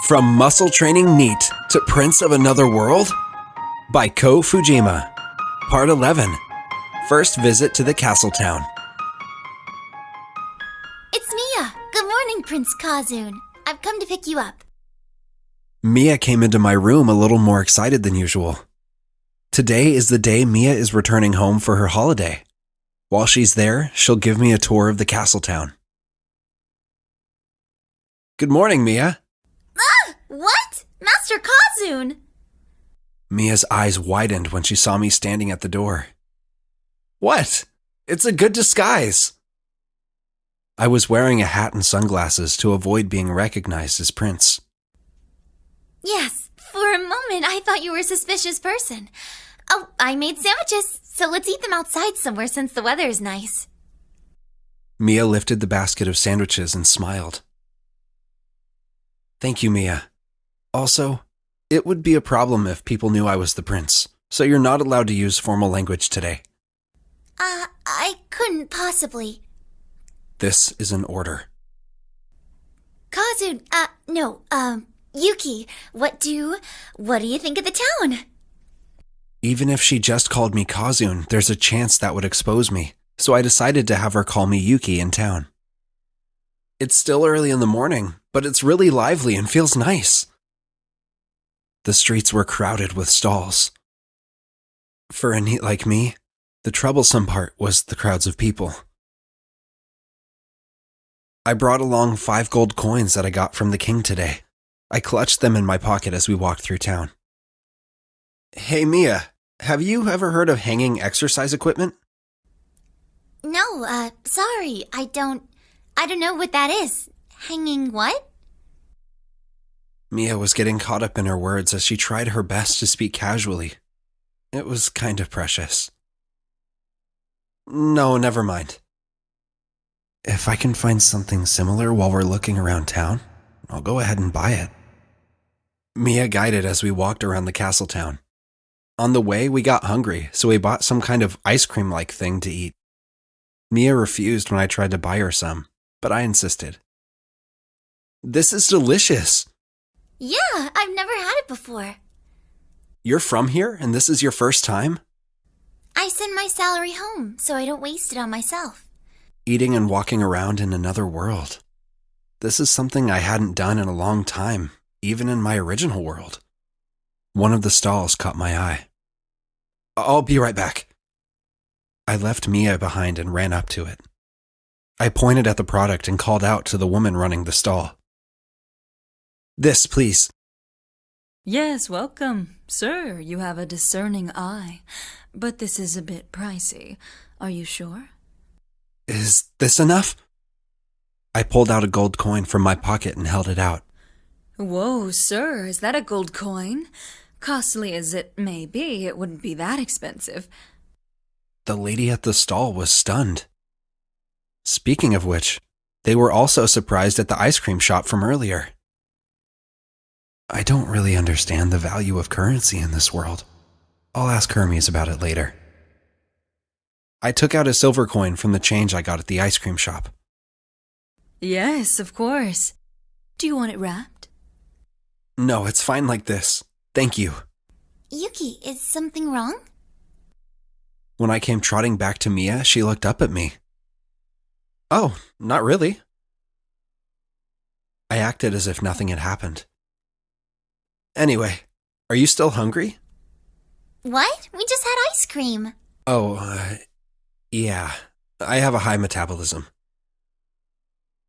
From Muscle Training NEET to Prince of Another World? By Ko Fujima. Part 11. First Visit to the Castle Town. It's Mia. Good morning, Prince Kazun. I've come to pick you up. Mia came into my room a little more excited than usual. Today is the day Mia is returning home for her holiday. While she's there, she'll give me a tour of the castle town. Good morning, Mia. Ah! What? Master Kazun! Mia's eyes widened when she saw me standing at the door. What? It's a good disguise. I was wearing a hat and sunglasses to avoid being recognized as Prince. Yes, for a moment I thought you were a suspicious person. Oh, I made sandwiches, so let's eat them outside somewhere since the weather is nice. Mia lifted the basket of sandwiches and smiled. Thank you, Mia. Also, it would be a problem if people knew I was the prince, so you're not allowed to use formal language today. I couldn't possibly. This is an order. Kazun, Yuki, what do you think of the town? Even if she just called me Kazun, there's a chance that would expose me, so I decided to have her call me Yuki in town. It's still early in the morning, but it's really lively and feels nice. The streets were crowded with stalls. For a NEET like me, the troublesome part was the crowds of people. I brought along 5 gold coins that I got from the king today. I clutched them in my pocket as we walked through town. Hey Mia, have you ever heard of hanging exercise equipment? No, sorry, I don't know what that is. Hanging what? Mia was getting caught up in her words as she tried her best to speak casually. It was kind of precious. No, never mind. If I can find something similar while we're looking around town, I'll go ahead and buy it. Mia guided as we walked around the castle town. On the way, we got hungry, so we bought some kind of ice cream-like thing to eat. Mia refused when I tried to buy her some, but I insisted. This is delicious. Yeah, I've never had it before. You're from here, and this is your first time? I send my salary home, so I don't waste it on myself. Eating and walking around in another world. This is something I hadn't done in a long time, even in my original world. One of the stalls caught my eye. I'll be right back. I left Mia behind and ran up to it. I pointed at the product and called out to the woman running the stall. This, please. Yes, welcome. Sir, you have a discerning eye. But this is a bit pricey. Are you sure? Is this enough? I pulled out a gold coin from my pocket and held it out. Whoa, sir, is that a gold coin? Costly as it may be, it wouldn't be that expensive. The lady at the stall was stunned. Speaking of which, they were also surprised at the ice cream shop from earlier. I don't really understand the value of currency in this world. I'll ask Hermes about it later. I took out a silver coin from the change I got at the ice cream shop. Yes, of course. Do you want it wrapped? No, it's fine like this. Thank you. Yuki, is something wrong? When I came trotting back to Mia, she looked up at me. Oh, not really. I acted as if nothing had happened. Anyway, are you still hungry? What? We just had ice cream. Oh, yeah. I have a high metabolism.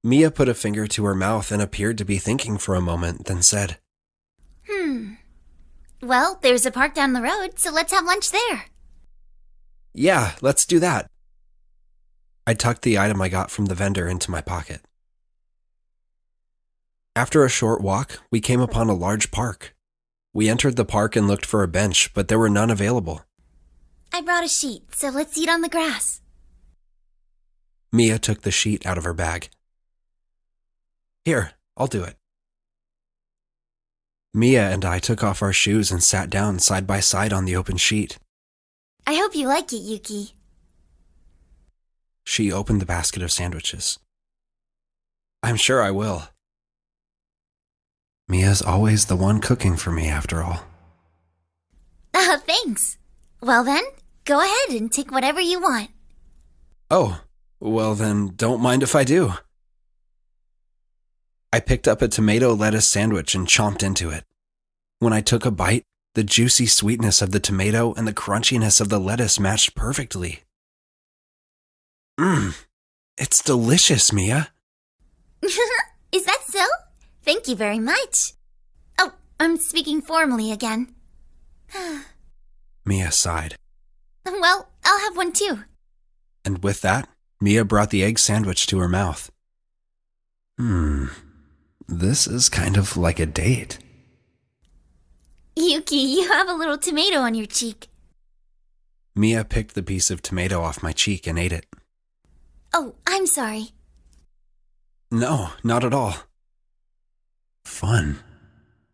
Mia put a finger to her mouth and appeared to be thinking for a moment, then said, Well, there's a park down the road, so let's have lunch there. Yeah, let's do that. I tucked the item I got from the vendor into my pocket. After a short walk, we came upon a large park. We entered the park and looked for a bench, but there were none available. I brought a sheet, so let's eat on the grass. Mia took the sheet out of her bag. Here, I'll do it. Mia and I took off our shoes and sat down side by side on the open sheet. I hope you like it, Yuki. She opened the basket of sandwiches. I'm sure I will. Mia's always the one cooking for me, after all. Thanks. Well then, go ahead and take whatever you want. Oh, well then, don't mind if I do. I picked up a tomato lettuce sandwich and chomped into it. When I took a bite, the juicy sweetness of the tomato and the crunchiness of the lettuce matched perfectly. It's delicious, Mia. Is that so? Thank you very much. Oh, I'm speaking formally again. Mia sighed. Well, I'll have one too. And with that, Mia brought the egg sandwich to her mouth. This is kind of like a date. Yuki, you have a little tomato on your cheek. Mia picked the piece of tomato off my cheek and ate it. Oh, I'm sorry. No, not at all. Fun.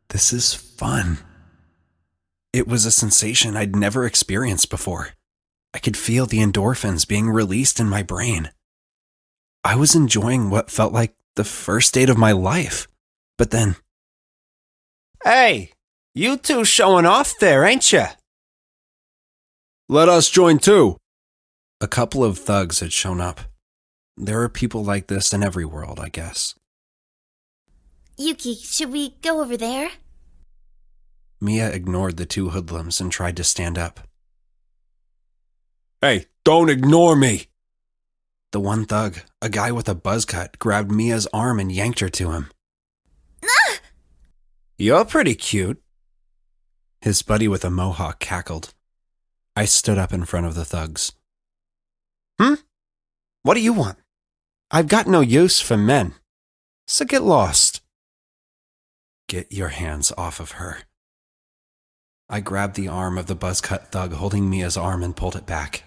This is fun. It was a sensation I'd never experienced before. I could feel the endorphins being released in my brain. I was enjoying what felt like the first date of my life. But then... Hey, you two showing off there, ain't ya? Let us join too. A couple of thugs had shown up. There are people like this in every world, I guess. Yuki, should we go over there? Mia ignored the two hoodlums and tried to stand up. Hey, don't ignore me. The one thug, a guy with a buzz cut, grabbed Mia's arm and yanked her to him. Ah! You're pretty cute. His buddy with a mohawk cackled. I stood up in front of the thugs. What do you want? I've got no use for men. So get lost. Get your hands off of her. I grabbed the arm of the buzz-cut thug holding Mia's arm and pulled it back.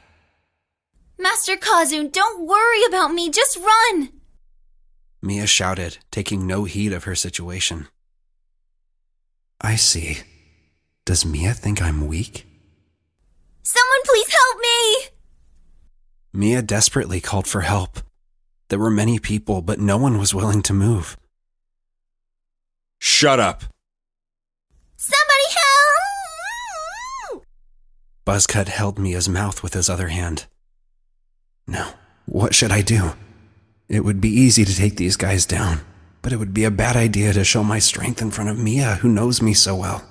Master Kazun, don't worry about me, just run! Mia shouted, taking no heed of her situation. I see. Does Mia think I'm weak? Someone please help me! Mia desperately called for help. There were many people, but no one was willing to move. Shut up. Somebody help! Buzzcut held Mia's mouth with his other hand. Now, what should I do? It would be easy to take these guys down, but it would be a bad idea to show my strength in front of Mia, who knows me so well.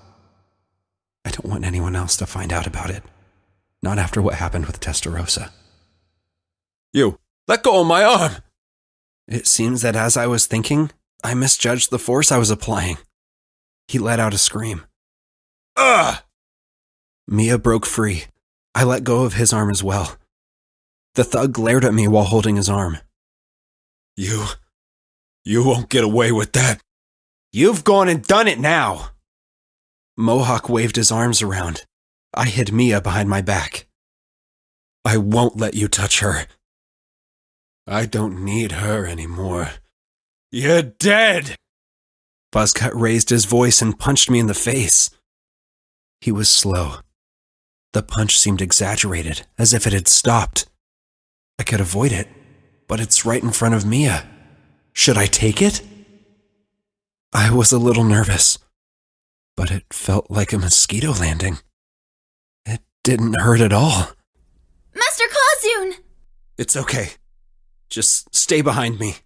I don't want anyone else to find out about it. Not after what happened with Testarossa. You, let go of my arm. It seems that as I was thinking, I misjudged the force I was applying. He let out a scream. Ugh! Mia broke free. I let go of his arm as well. The thug glared at me while holding his arm. You won't get away with that. You've gone and done it now! Mohawk waved his arms around. I hid Mia behind my back. I won't let you touch her. I don't need her anymore. You're dead! Buzzcut raised his voice and punched me in the face. He was slow. The punch seemed exaggerated, as if it had stopped. I could avoid it, but it's right in front of Mia. Should I take it? I was a little nervous, but it felt like a mosquito landing. It didn't hurt at all. Master Kazun! It's okay. Just stay behind me.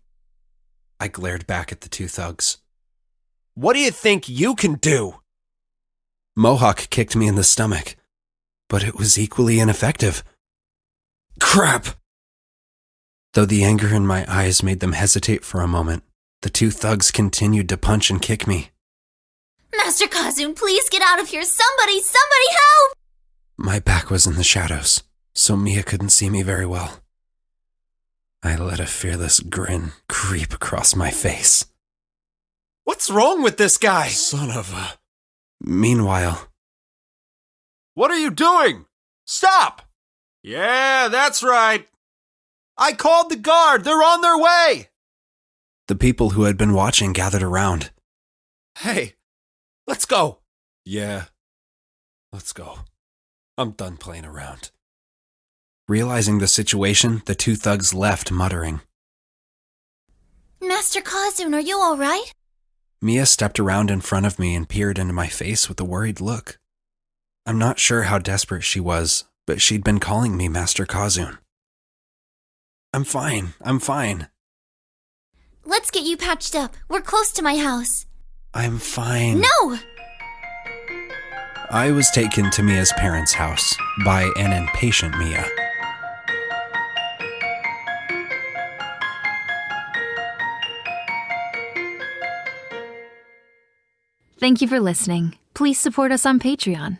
I glared back at the two thugs. What do you think you can do? Mohawk kicked me in the stomach, but it was equally ineffective. Crap! Though the anger in my eyes made them hesitate for a moment, the two thugs continued to punch and kick me. Master Kazun, please get out of here! Somebody help! My back was in the shadows, so Mia couldn't see me very well. I let a fearless grin creep across my face. What's wrong with this guy? Son of a... Meanwhile... What are you doing? Stop! Yeah, that's right. I called the guard. They're on their way. The people who had been watching gathered around. Hey, let's go. Yeah, let's go. I'm done playing around. Realizing the situation, the two thugs left, muttering. Master Kazun, are you alright? Mia stepped around in front of me and peered into my face with a worried look. I'm not sure how desperate she was, but she'd been calling me Master Kazun. I'm fine. Let's get you patched up. We're close to my house. I'm fine. No! I was taken to Mia's parents' house by an impatient Mia. Thank you for listening. Please support us on Patreon.